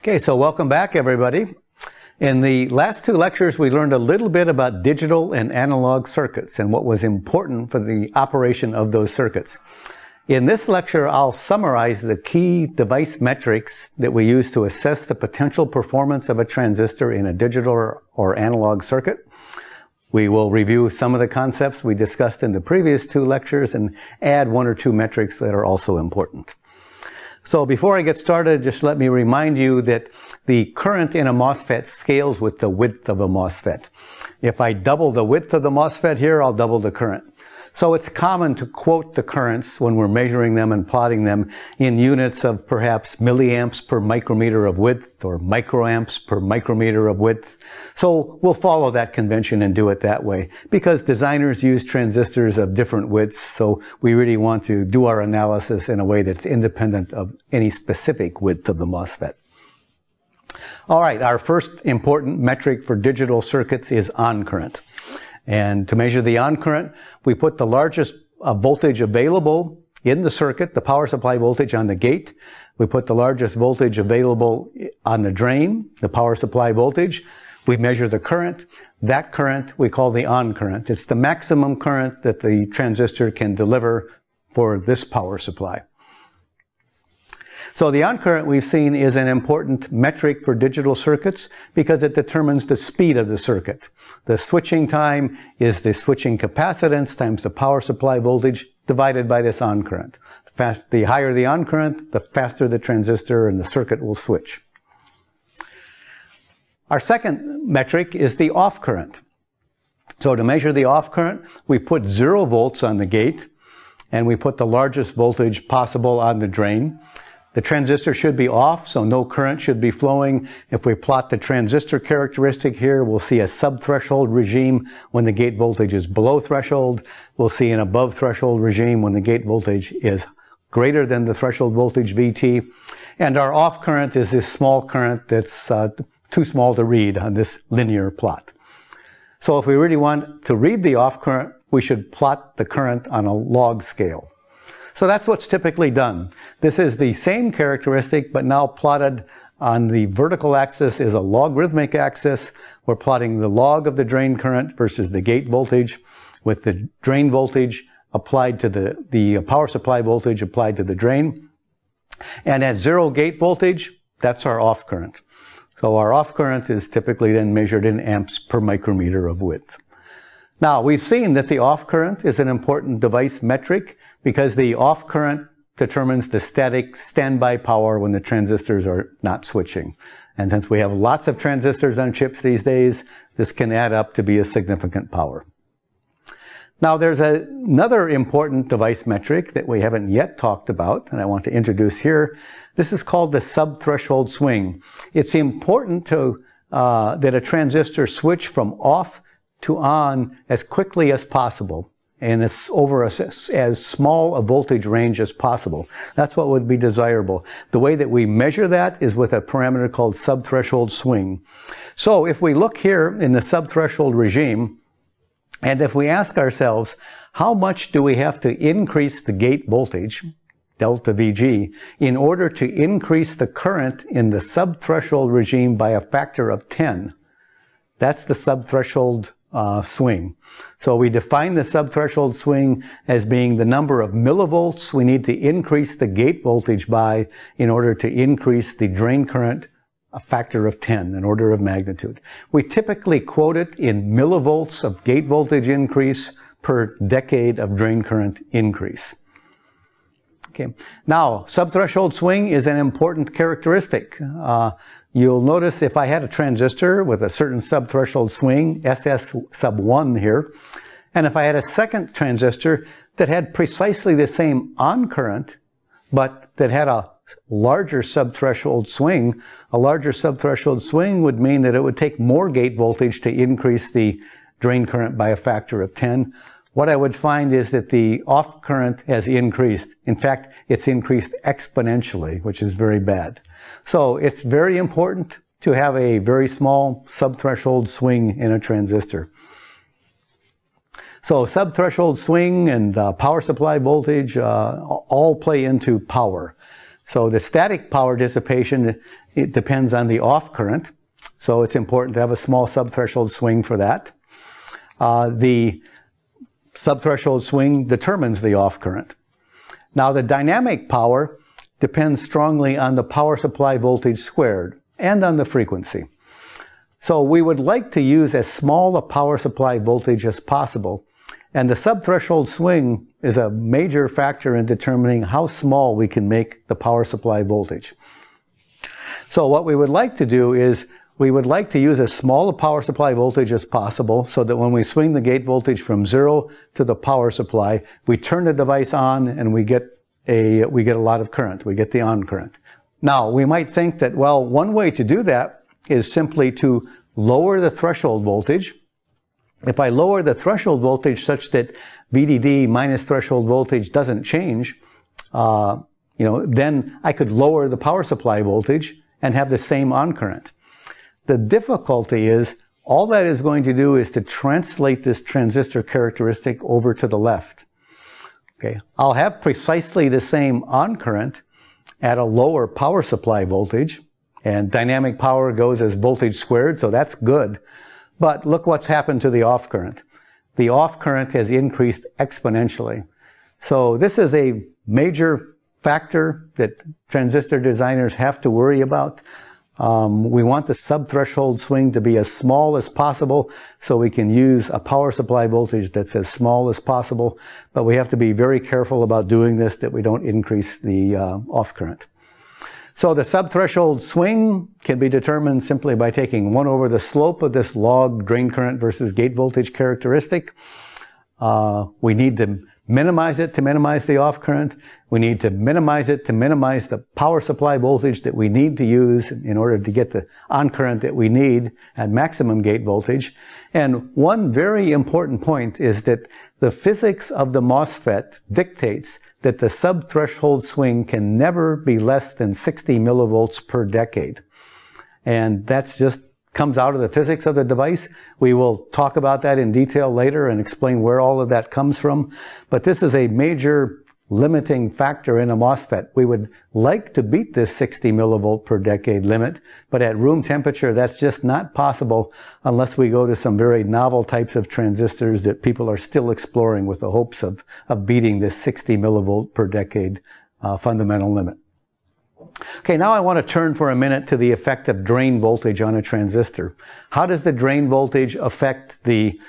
Okay, so welcome back, everybody. In the last two lectures, we learned a little bit about digital and analog circuits and what was important for the operation of those circuits. In this lecture, I'll summarize the key device metrics that we use to assess the potential performance of a transistor in a digital or analog circuit. We will review some of the concepts we discussed in the previous two lectures and add one or two metrics that are also important. So before I get started, just let me remind you that the current in a MOSFET scales with the width of a MOSFET. If I double the width of the MOSFET here, I'll double the current. So it's common to quote the currents when we're measuring them and plotting them in units of perhaps milliamps per micrometer of width or microamps per micrometer of width. So we'll follow that convention and do it that way because designers use transistors of different widths, so we really want to do our analysis in a way that's independent of any specific width of the MOSFET. All right, our first important metric for digital circuits is on current. And to measure the on current, we put the largest voltage available in the circuit, the power supply voltage on the gate. We put the largest voltage available on the drain, the power supply voltage. We measure the current. That current we call the on current. It's the maximum current that the transistor can deliver for this power supply. So the on current we've seen is an important metric for digital circuits because it determines the speed of the circuit. The switching time is the switching capacitance times the power supply voltage divided by this on current. The higher the on current, the faster the transistor and the circuit will switch. Our second metric is the off current. So to measure the off current, we put 0 volts on the gate and we put the largest voltage possible on the drain. The transistor should be off, so no current should be flowing. If we plot the transistor characteristic here, we'll see a subthreshold regime when the gate voltage is below threshold. We'll see an above threshold regime when the gate voltage is greater than the threshold voltage VT. And our off current is this small current that's too small to read on this linear plot. So if we really want to read the off current, we should plot the current on a log scale. So that's what's typically done. This is the same characteristic, but now plotted on the vertical axis is a logarithmic axis. We're plotting the log of the drain current versus the gate voltage with the drain voltage applied to the power supply voltage applied to the drain. And at 0 gate voltage, that's our off current. So our off current is typically then measured in amps per micrometer of width. Now, we've seen that the off current is an important device metric because the off current determines the static standby power when the transistors are not switching. And since we have lots of transistors on chips these days, this can add up to be a significant power. Now, there's another important device metric that we haven't yet talked about, and I want to introduce here. This is called the subthreshold swing. It's important that a transistor switch from off to on as quickly as possible and over as small a voltage range as possible. That's what would be desirable. The way that we measure that is with a parameter called subthreshold swing. So if we look here in the subthreshold regime, and if we ask ourselves, how much do we have to increase the gate voltage, delta VG, in order to increase the current in the subthreshold regime by a factor of 10? That's the subthreshold swing. So we define the subthreshold swing as being the number of millivolts we need to increase the gate voltage by in order to increase the drain current a factor of 10, an order of magnitude. We typically quote it in millivolts of gate voltage increase per decade of drain current increase. Okay. Now, subthreshold swing is an important characteristic. You'll notice if I had a transistor with a certain subthreshold swing, SS sub 1 here, and if I had a second transistor that had precisely the same on current, but that had a larger subthreshold swing, a larger subthreshold swing would mean that it would take more gate voltage to increase the drain current by a factor of 10. What I would find is that the off current has increased. In fact, it's increased exponentially, which is very bad. So it's very important to have a very small subthreshold swing in a transistor. So subthreshold swing and power supply voltage all play into power. So the static power dissipation it depends on the off current. So it's important to have a small subthreshold swing for that. The subthreshold swing determines the off current. Now the dynamic power depends strongly on the power supply voltage squared and on the frequency. So we would like to use as small a power supply voltage as possible, and the subthreshold swing is a major factor in determining how small we can make the power supply voltage. So what we would like to do is we would like to use as small a power supply voltage as possible so that when we swing the gate voltage from 0 to the power supply, we turn the device on and we get a lot of current. We get the on current. Now, we might think that, well, one way to do that is simply to lower the threshold voltage. If I lower the threshold voltage such that VDD minus threshold voltage doesn't change, then I could lower the power supply voltage and have the same on current. The difficulty is all that is going to do is to translate this transistor characteristic over to the left. Okay, I'll have precisely the same on current at a lower power supply voltage, and dynamic power goes as voltage squared, so that's good. But look what's happened to the off current. The off current has increased exponentially. So this is a major factor that transistor designers have to worry about. We want the subthreshold swing to be as small as possible so we can use a power supply voltage that's as small as possible, but we have to be very careful about doing this that we don't increase the off current. So the subthreshold swing can be determined simply by taking 1 over the slope of this log drain current versus gate voltage characteristic. We need to minimize it to minimize the off current. We need to minimize it to minimize the power supply voltage that we need to use in order to get the on current that we need at maximum gate voltage. And one very important point is that the physics of the MOSFET dictates that the subthreshold swing can never be less than 60 millivolts per decade. And that's just comes out of the physics of the device. We will talk about that in detail later and explain where all of that comes from. But this is a major limiting factor in a MOSFET. We would like to beat this 60 millivolt per decade limit, but at room temperature, that's just not possible unless we go to some very novel types of transistors that people are still exploring with the hopes of beating this 60 millivolt per decade fundamental limit. Okay, now I want to turn for a minute to the effect of drain voltage on a transistor. How does the drain voltage affect the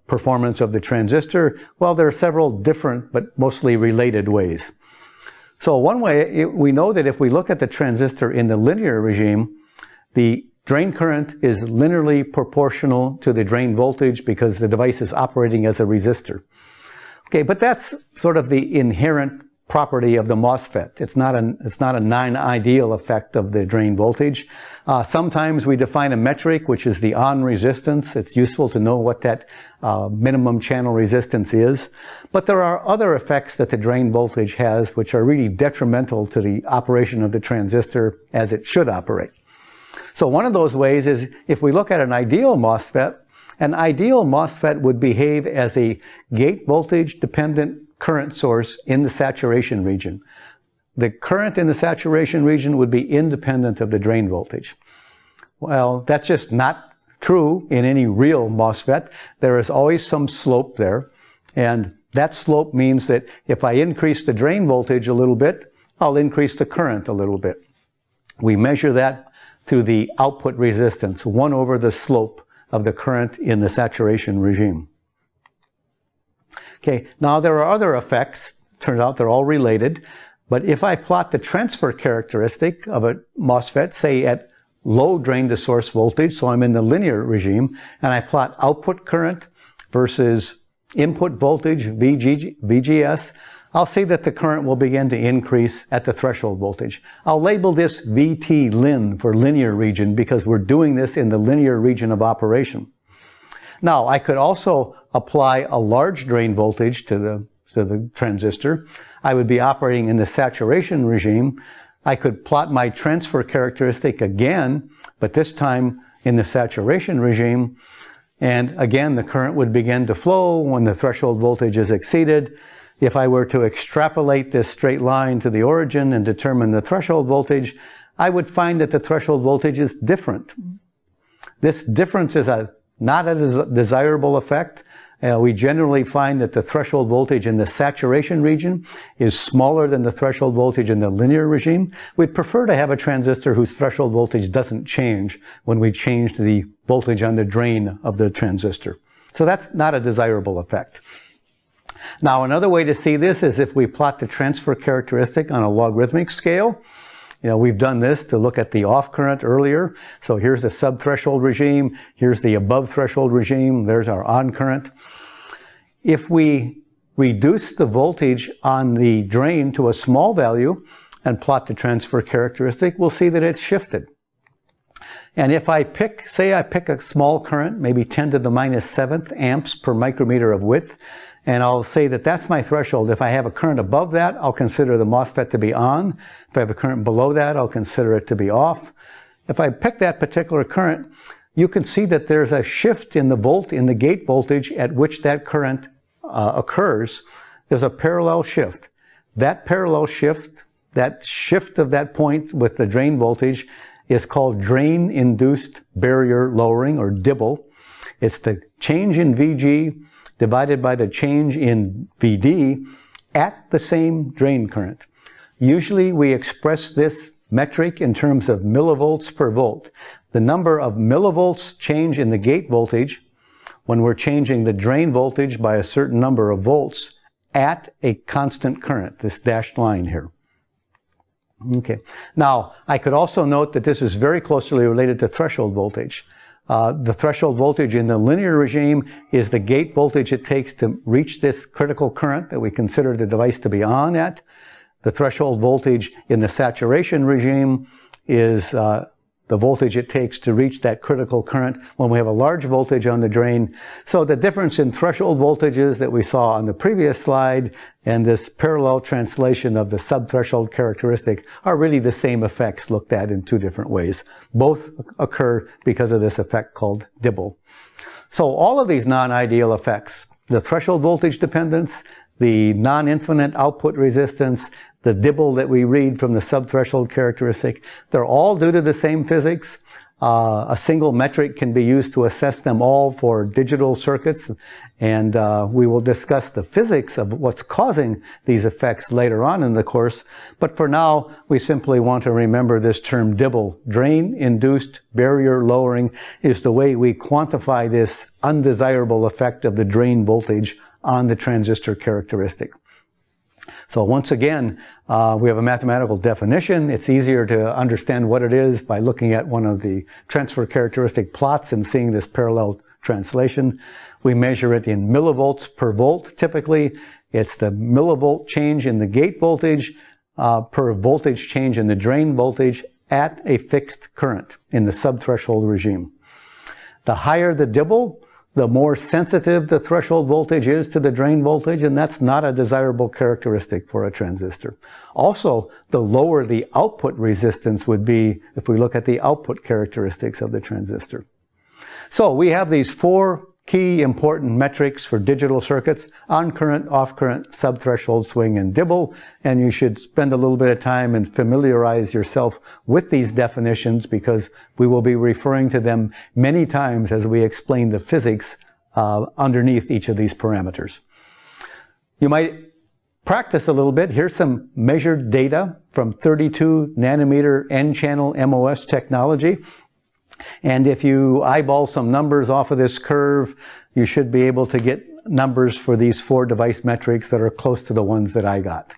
performance of the transistor? Well, there are several different but mostly related ways. So one way, we know that if we look at the transistor in the linear regime, the drain current is linearly proportional to the drain voltage because the device is operating as a resistor. Okay, but that's sort of the inherent property of the MOSFET. It's not a non-ideal effect of the drain voltage. Sometimes we define a metric, which is the on resistance. It's useful to know what that minimum channel resistance is. But there are other effects that the drain voltage has, which are really detrimental to the operation of the transistor as it should operate. So one of those ways is if we look at an ideal MOSFET would behave as a gate voltage dependent current source in the saturation region. The current in the saturation region would be independent of the drain voltage. Well, that's just not true in any real MOSFET. There is always some slope there, and that slope means that if I increase the drain voltage a little bit, I'll increase the current a little bit. We measure that through the output resistance, 1 over the slope of the current in the saturation regime. Okay, now there are other effects. Turns out they're all related. But if I plot the transfer characteristic of a MOSFET, say at low drain to source voltage, so I'm in the linear regime, and I plot output current versus input voltage, VGS, I'll see that the current will begin to increase at the threshold voltage. I'll label this VT lin for linear region because we're doing this in the linear region of operation. Now, I could also apply a large drain voltage to the transistor. I would be operating in the saturation regime. I could plot my transfer characteristic again, but this time in the saturation regime. And again, the current would begin to flow when the threshold voltage is exceeded. If I were to extrapolate this straight line to the origin and determine the threshold voltage, I would find that the threshold voltage is different. This difference is not a desirable effect. We generally find that the threshold voltage in the saturation region is smaller than the threshold voltage in the linear regime. We'd prefer to have a transistor whose threshold voltage doesn't change when we change the voltage on the drain of the transistor. So that's not a desirable effect. Now, another way to see this is if we plot the transfer characteristic on a logarithmic scale. We've done this to look at the off current earlier. So here's the subthreshold regime. Here's the above threshold regime. There's our on current. If we reduce the voltage on the drain to a small value and plot the transfer characteristic, we'll see that it's shifted. And if I pick a small current, maybe 10 to the minus 7th amps per micrometer of width, and I'll say that that's my threshold. If I have a current above that, I'll consider the MOSFET to be on. If I have a current below that, I'll consider it to be off. If I pick that particular current, you can see that there's a shift in the gate voltage at which that current occurs. There's a parallel shift. That parallel shift, that shift of that point with the drain voltage, is called drain-induced barrier lowering, or DIBBLE. It's the change in VG divided by the change in VD at the same drain current. Usually we express this metric in terms of millivolts per volt. The number of millivolts change in the gate voltage when we're changing the drain voltage by a certain number of volts at a constant current, this dashed line here. Okay. Now, I could also note that this is very closely related to threshold voltage. The threshold voltage in the linear regime is the gate voltage it takes to reach this critical current that we consider the device to be on at. The threshold voltage in the saturation regime is the voltage it takes to reach that critical current when we have a large voltage on the drain. So the difference in threshold voltages that we saw on the previous slide and this parallel translation of the subthreshold characteristic are really the same effects looked at in two different ways. Both occur because of this effect called DIBBLE. So all of these non-ideal effects, the threshold voltage dependence, the non-infinite output resistance, the DIBBLE that we read from the subthreshold characteristic, they're all due to the same physics. A single metric can be used to assess them all for digital circuits, and we will discuss the physics of what's causing these effects later on in the course. But for now, we simply want to remember this term DIBBLE. Drain-induced barrier lowering is the way we quantify this undesirable effect of the drain voltage on the transistor characteristic. So once again, we have a mathematical definition. It's easier to understand what it is by looking at one of the transfer characteristic plots and seeing this parallel translation. We measure it in millivolts per volt. Typically, it's the millivolt change in the gate voltage per voltage change in the drain voltage at a fixed current in the subthreshold regime. The higher the DIBBLE, the more sensitive the threshold voltage is to the drain voltage, and that's not a desirable characteristic for a transistor. Also, the lower the output resistance would be if we look at the output characteristics of the transistor. So we have these four key important metrics for digital circuits: on current, off current, subthreshold swing, and DIBBLE. And you should spend a little bit of time and familiarize yourself with these definitions, because we will be referring to them many times as we explain the physics underneath each of these parameters. You might practice a little bit. Here's some measured data from 32 nanometer N-channel MOS technology. And if you eyeball some numbers off of this curve, you should be able to get numbers for these four device metrics that are close to the ones that I got.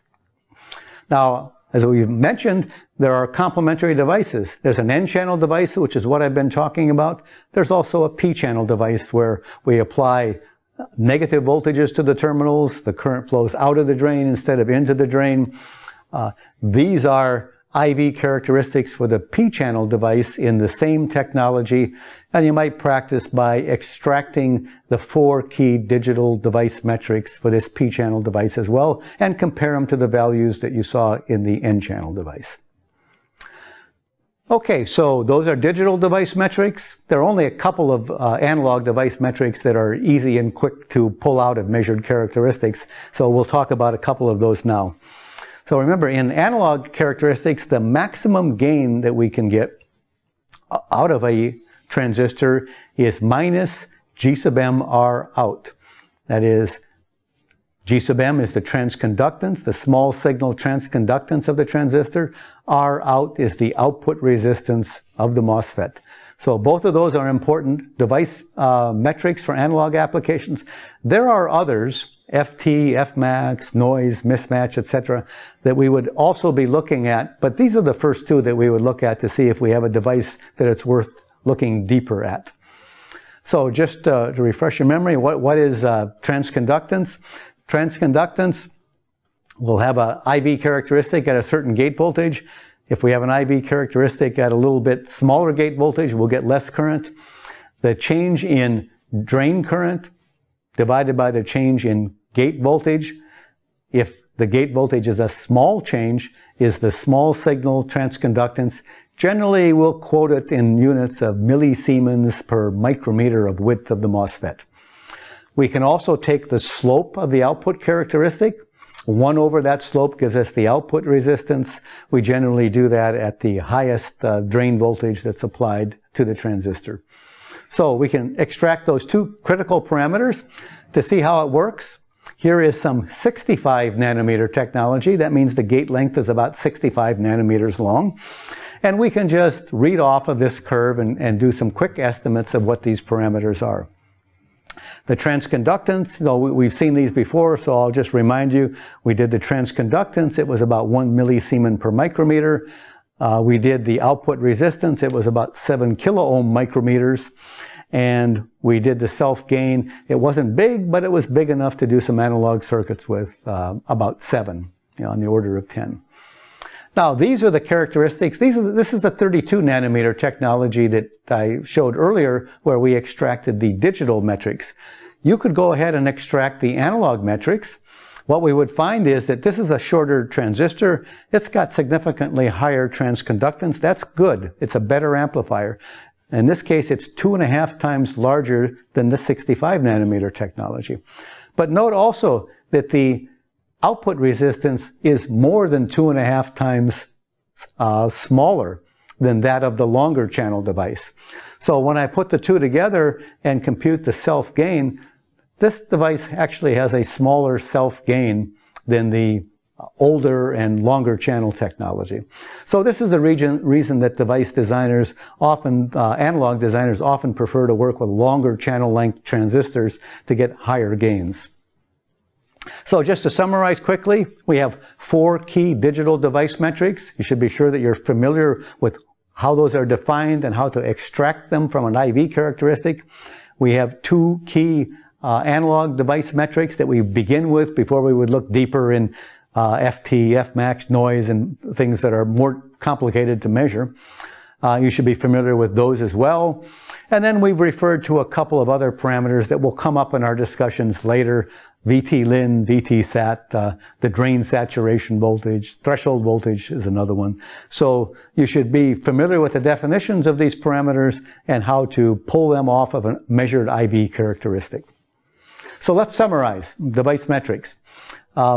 Now, as we've mentioned, there are complementary devices. There's an N-channel device, which is what I've been talking about. There's also a P-channel device where we apply negative voltages to the terminals. The current flows out of the drain instead of into the drain. These are IV characteristics for the P-channel device in the same technology, and you might practice by extracting the four key digital device metrics for this P-channel device as well, and compare them to the values that you saw in the N-channel device. Okay, so those are digital device metrics. There are only a couple of analog device metrics that are easy and quick to pull out of measured characteristics, so we'll talk about a couple of those now. So remember, in analog characteristics, the maximum gain that we can get out of a transistor is minus G sub m R out. That is, G sub m is the transconductance, the small signal transconductance of the transistor. R out is the output resistance of the MOSFET. So both of those are important device metrics for analog applications. There are others, FT, Fmax, noise, mismatch, etc., that we would also be looking at, but these are the first two that we would look at to see if we have a device that it's worth looking deeper at. So just to refresh your memory, what is transconductance? Transconductance will have an IV characteristic at a certain gate voltage. If we have an IV characteristic at a little bit smaller gate voltage, we'll get less current. The change in drain current divided by the change in gate voltage, if the gate voltage is a small change, is the small signal transconductance. Generally, we'll quote it in units of millisiemens per micrometer of width of the MOSFET. We can also take the slope of the output characteristic. 1 over that slope gives us the output resistance. We generally do that at the highest drain voltage that's applied to the transistor. So we can extract those two critical parameters to see how it works. Here is some 65 nanometer technology. That means the gate length is about 65 nanometers long. And we can just read off of this curve and do some quick estimates of what these parameters are. The transconductance, we've seen these before, so I'll just remind you, we did the transconductance, it was about 1 millisiemen per micrometer. We did the output resistance, it was about 7 kilo ohm micrometers. And we did the self-gain. It wasn't big, but it was big enough to do some analog circuits with about 7, on the order of 10. Now, these are the characteristics. This is the 32 nanometer technology that I showed earlier, where we extracted the digital metrics. You could go ahead and extract the analog metrics. What we would find is that this is a shorter transistor. It's got significantly higher transconductance. That's good. It's a better amplifier. In this case, it's 2.5 times larger than the 65 nanometer technology. But note also that the output resistance is more than 2.5 times smaller than that of the longer channel device. So when I put the two together and compute the self-gain, this device actually has a smaller self-gain than the older and longer channel technology. So this is the reason that device designers often, analog designers often prefer to work with longer channel length transistors to get higher gains. So just to summarize quickly, we have 4 key digital device metrics. You should be sure that you're familiar with how those are defined and how to extract them from an IV characteristic. We have 2 key analog device metrics that we begin with before we would look deeper in FT, Fmax, noise, and things that are more complicated to measure. You should be familiar with those as well. And then we've referred to a couple of other parameters that will come up in our discussions later. VT-lin, VT-sat, the drain saturation voltage, threshold voltage is another one. So you should be familiar with the definitions of these parameters and how to pull them off of a measured IV characteristic. So let's summarize device metrics.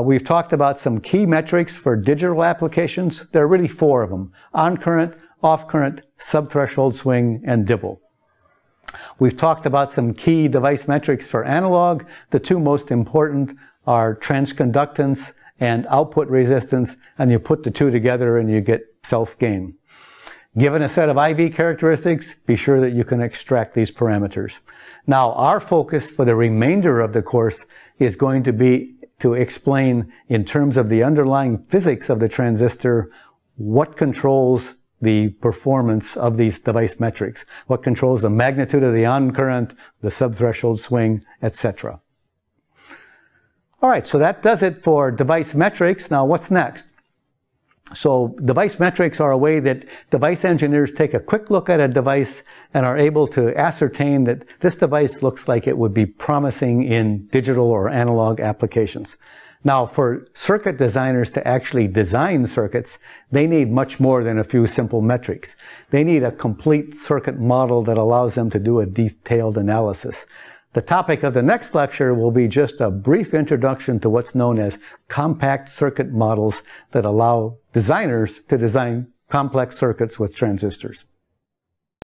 We've talked about some key metrics for digital applications. There are really 4 of them: on current, off current, subthreshold swing, and dibble. We've talked about some key device metrics for analog. The 2 most important are transconductance and output resistance, and you put the 2 together and you get self-gain. Given a set of IV characteristics, be sure that you can extract these parameters. Now, our focus for the remainder of the course is going to be to explain, in terms of the underlying physics of the transistor, what controls the performance of these device metrics, what controls the magnitude of the on current, the subthreshold swing, etc. All right, so that does it for device metrics. Now, what's next? So device metrics are a way that device engineers take a quick look at a device and are able to ascertain that this device looks like it would be promising in digital or analog applications. Now, for circuit designers to actually design circuits, they need much more than a few simple metrics. They need a complete circuit model that allows them to do a detailed analysis. The topic of the next lecture will be just a brief introduction to what's known as compact circuit models that allow designers to design complex circuits with transistors.